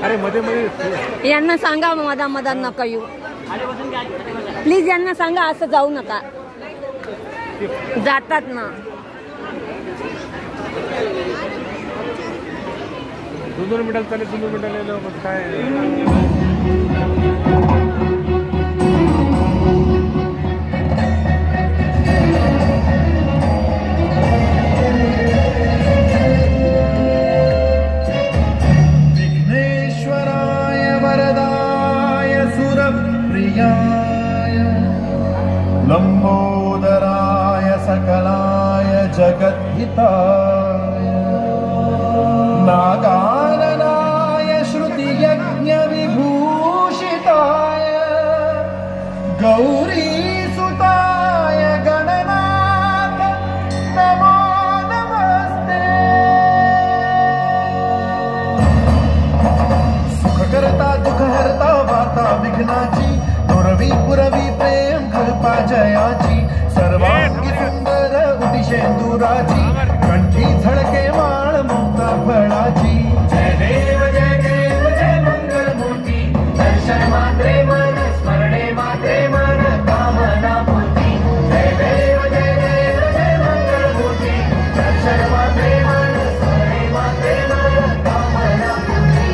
अरे मध्ये मध्ये यांना सांगा मधा मधात नका येऊ प्लीज, यांना सांगा असं जाऊ नका, जातात ना. 2 मिनिटाला चालेल, 2 मिनिटाला काय. लंबोदराय सकलाय जगद्हिताय नागाननाय श्रुतियज्ञ विभूषिताय गौरीसुताय गणनाथ नमो नमस्ते. सुखकर्ता दुःखहर्ता वार्ता विघ्नाची दुरवी पुरवी प्रेम कल्पा जयाची सर्वांगी सुंदर उटिशेंदुराची कंठी झळके माळ मुक्ता फळाची. जय देव जय देव जय मंगल मूर्ती दर्शन मात्रे मन स्मरणे मात्रे मन कामना पूर्ती. जय देव जय देव जय मंगल मूर्ती दर्शन मात्रे मन स्मरणे मात्रे मन कामना पूर्ती.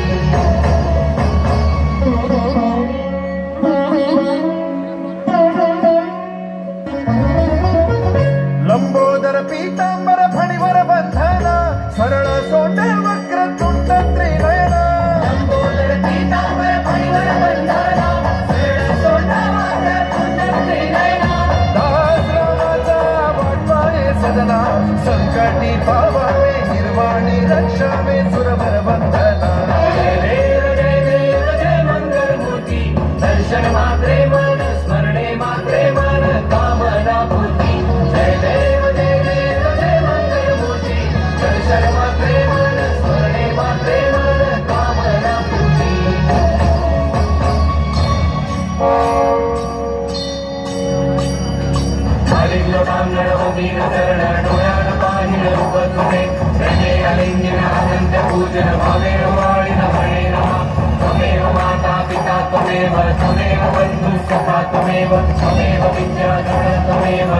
लंबोदर पीतांबर फणीवर बंधना सरळ सोंड वक्र तुंड त्रिनयना. लंबोदर पीतांबर फणीवर बंधना सरळ सोंड वक्र तुंड त्रिनयना. दास रामाचा वाटवाये सदना संकटी पावावे निर्वाणी रक्षावे सुरवर बंधना. जय देव जय देव जय मंगल मूर्ती दर्शन मात्रे मन स्मरणे मात्रे मन कामना पूर्ती. जय देव जय देव जय मंगल मूर्ती दर्शन मात्रे मन स्मरणे मात्रे मन कामना पूर्ती. आलिंग बांगड उभीर चरण डोळ्यान पाहिलं रूप तुझे रजे अलिंगन अनंत पूजन भावेन वाळीन म्हणे रमा. त्वमेव माता पिता त्वमेव त्वमेव बंधुः सखा त्वमेव त्वमेव विद्या त्वमेव